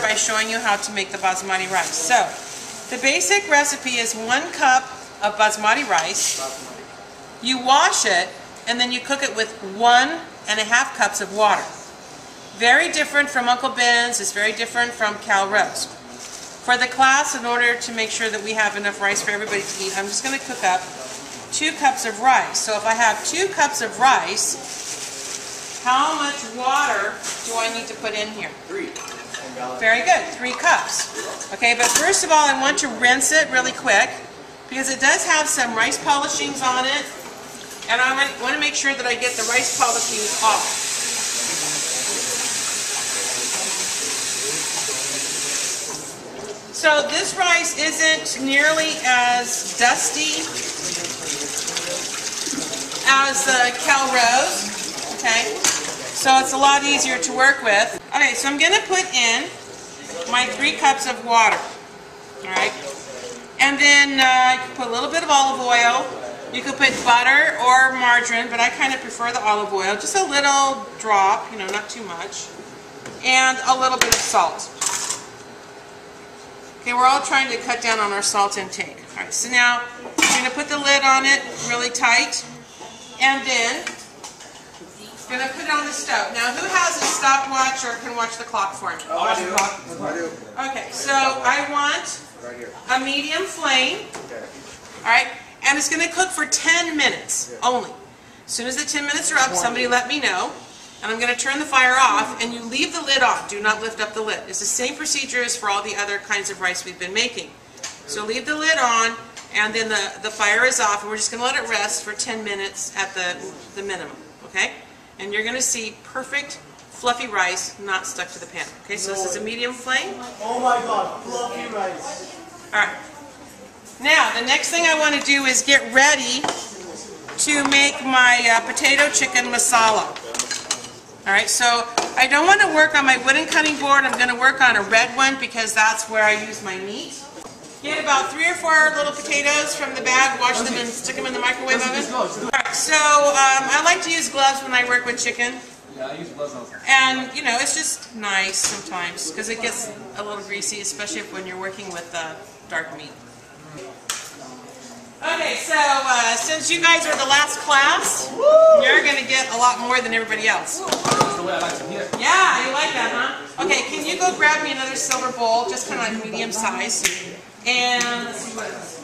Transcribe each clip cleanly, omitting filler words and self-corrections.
by showing you how to make the basmati rice. So, the basic recipe is 1 cup of basmati rice. You wash it, and then you cook it with 1.5 cups of water. Very different from Uncle Ben's, it's very different from Cal Rose. For the class, in order to make sure that we have enough rice for everybody to eat, I'm just going to cook up 2 cups of rice. So if I have 2 cups of rice, how much water do I need to put in here? 3. Very good, 3 cups. Okay, but first of all, I want to rinse it really quick because it does have some rice polishings on it, and I want to make sure that I get the rice polishings off. So this rice isn't nearly as dusty as the Cal Rose, okay? So it's a lot easier to work with. Okay, so I'm going to put in my 3 cups of water, all right? And then you can put a little bit of olive oil. You could put butter or margarine, but I kind of prefer the olive oil. Just a little drop, you know, not too much. And a little bit of salt. Okay, we're all trying to cut down on our salt intake. All right, so now I'm going to put the lid on it really tight, and then I'm going to put it on the stove. Now, who has a stopwatch or can watch the clock for me? Oh, I do. Okay, so I want a medium flame. All right, and it's going to cook for 10 minutes only. As soon as the 10 minutes are up, somebody let me know. And I'm going to turn the fire off, and you leave the lid on. Do not lift up the lid. It's the same procedure as for all the other kinds of rice we've been making. So leave the lid on, and then the fire is off, and we're just going to let it rest for 10 minutes at the minimum, okay? And you're going to see perfect, fluffy rice not stuck to the pan. Okay, so this is a medium flame. Oh my God, fluffy rice. All right. Now, the next thing I want to do is get ready to make my potato chicken masala. Alright, so I don't want to work on my wooden cutting board. I'm going to work on a red one because that's where I use my meat. Get about 3 or 4 little potatoes from the bag, wash them and stick them in the microwave oven. Alright, so I like to use gloves when I work with chicken. Yeah, I use gloves all the time. And, you know, it's just nice sometimes because it gets a little greasy, especially when you're working with dark meat. Okay, so since you guys are the last class, you're going to get a lot more than everybody else. That's the way I like to hear. Yeah, you like that, huh? Okay, can you go grab me another silver bowl, just kind of like medium size? And let's see what else.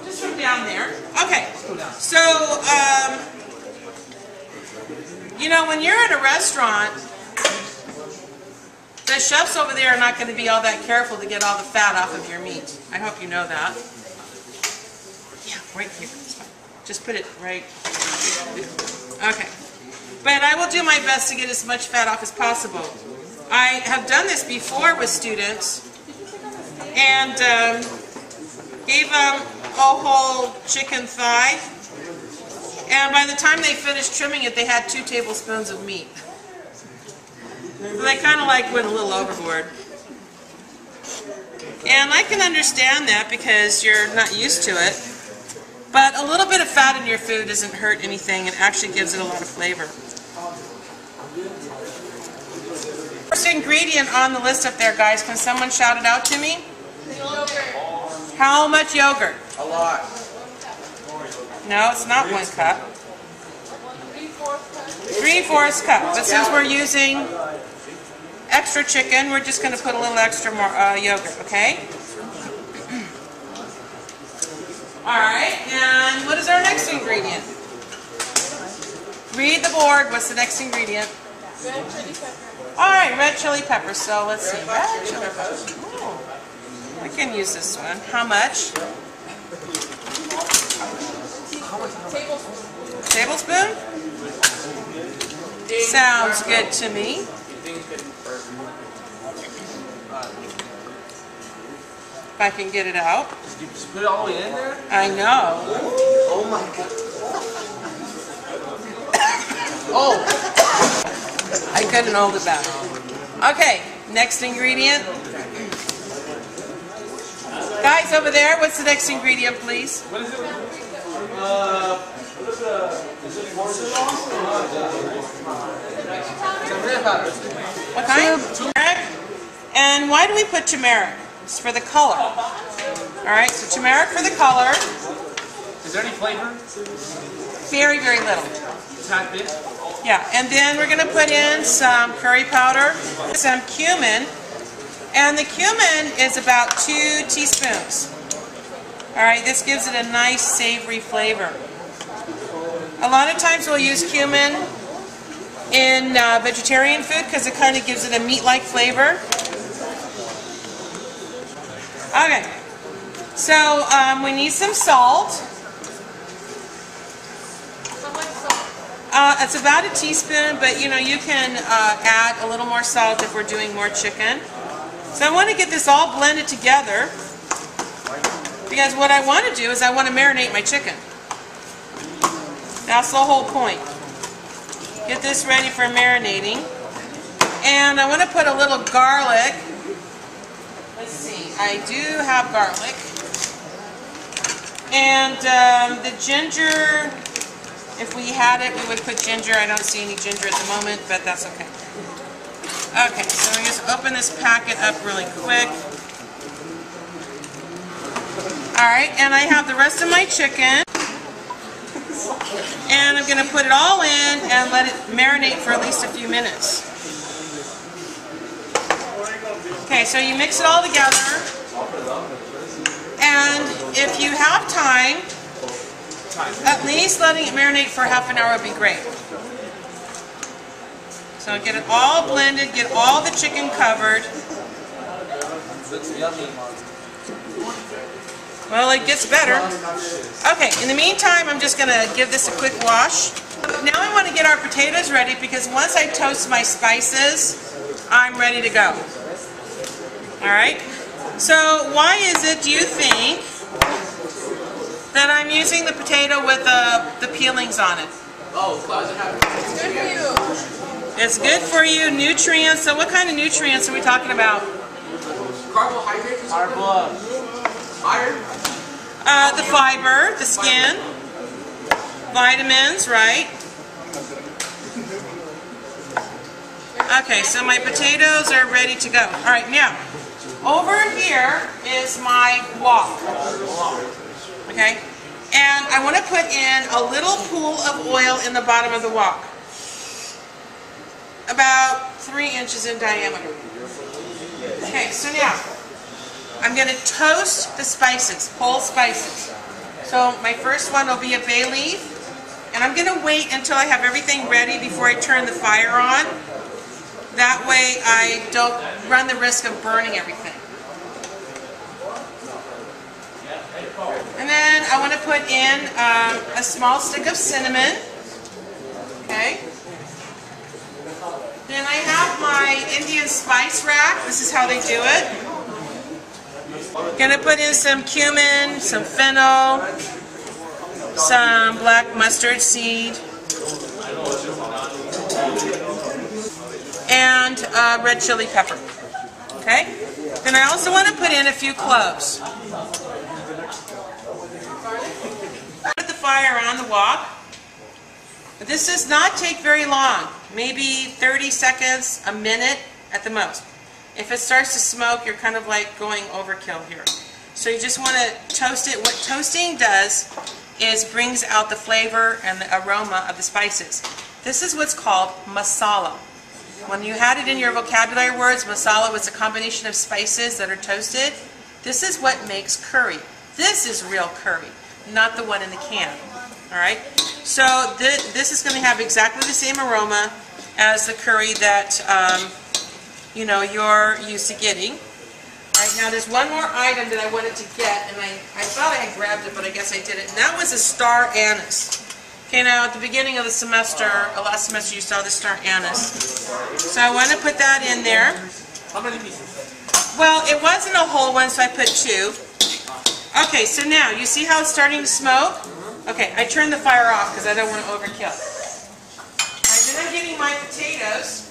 Just from down there. Okay, so, you know, when you're at a restaurant, the chefs over there are not going to be all that careful to get all the fat off of your meat. I hope you know that. Yeah, right here. It's fine. Just put it right there. Okay. But I will do my best to get as much fat off as possible. I have done this before with students and gave them a whole chicken thigh. And by the time they finished trimming it, they had 2 tablespoons of meat. So they kind of like went a little overboard. And I can understand that because you're not used to it. But a little bit of fat in your food doesn't hurt anything. It actually gives it a lot of flavor. First ingredient on the list up there, guys. Can someone shout it out to me? Yogurt. How much yogurt? A lot. No, it's not 1 cup. 3/4 cup. But since we're using extra chicken, we're just going to put a little extra more yogurt, okay? Alright, and what is our next ingredient? Read the board. What's the next ingredient? Red chili pepper. Alright, red chili pepper. So let's see. Red chili pepper. Oh, I can use this one. How much? Tablespoon. Tablespoon? Sounds good to me. If I can get it out. Just put it all the way in there? I know. Oh my God. Oh! I couldn't hold it back. Okay, next ingredient. Guys over there, what's the next ingredient, please? What is it? Is it What kind? Turmeric. And And why do we put turmeric? It's for the color. Alright, so turmeric for the color. Is there any flavor? Very, very little. Tad bit? Yeah, and then we're going to put in some curry powder, some cumin, and the cumin is about 2 teaspoons. Alright, this gives it a nice savory flavor. A lot of times we'll use cumin in vegetarian food because it kind of gives it a meat-like flavor. Okay, so we need some salt. It's about a teaspoon, but you know, you can add a little more salt if we're doing more chicken. So I want to get this all blended together because what I want to do is I want to marinate my chicken. That's the whole point. Get this ready for marinating. And I want to put a little garlic. Let's see, I do have garlic. And the ginger, if we had it, we would put ginger. I don't see any ginger at the moment, but that's okay. Okay, so we just open this packet up really quick. Alright, and I have the rest of my chicken. And I'm going to put it all in and let it marinate for at least a few minutes. Okay, so you mix it all together. And if you have time, at least letting it marinate for half an hour would be great. So get it all blended, get all the chicken covered. Looks yummy. Well, it gets better. Okay, in the meantime, I'm just going to give this a quick wash. Now I want to get our potatoes ready because once I toast my spices, I'm ready to go. Alright? So why is it, do you think, that I'm using the potato with the peelings on it? Oh, closet It's good for you. It's good for you, nutrients. So what kind of nutrients are we talking about? carbohydrates. Iron. The fiber, the skin, vitamins, right? Okay, so my potatoes are ready to go. All right, now, over here is my wok. Okay, and I want to put in a little pool of oil in the bottom of the wok. About 3 inches in diameter. Okay, so now, I'm going to toast the spices, whole spices. So my first one will be a bay leaf, and I'm going to wait until I have everything ready before I turn the fire on. That way I don't run the risk of burning everything. And then I want to put in a small stick of cinnamon. Okay. Then I have my Indian spice rack. This is how they do it. Gonna put in some cumin, some fennel, some black mustard seed, and red chili pepper. Okay? Then I also want to put in a few cloves. Put the fire on the wok. But this does not take very long. Maybe 30 seconds, a minute at the most. If it starts to smoke, you're kind of like going overkill here. So you just want to toast it. What toasting does is brings out the flavor and the aroma of the spices. This is what's called masala. When you had it in your vocabulary words, masala was a combination of spices that are toasted. This is what makes curry. This is real curry, not the one in the can. Alright? So this is going to have exactly the same aroma as the curry that you know, you're used to getting. Alright, now there's one more item that I wanted to get, and I thought I had grabbed it, but I guess I didn't. And that was a star anise. Okay, now at the beginning of the semester, last semester, you saw the star anise. So I want to put that in there. How many pieces? Well, it wasn't a whole one, so I put 2. Okay, so now, you see how it's starting to smoke? Okay, I turned the fire off because I don't want to overkill. Alright, then I'm getting my potatoes.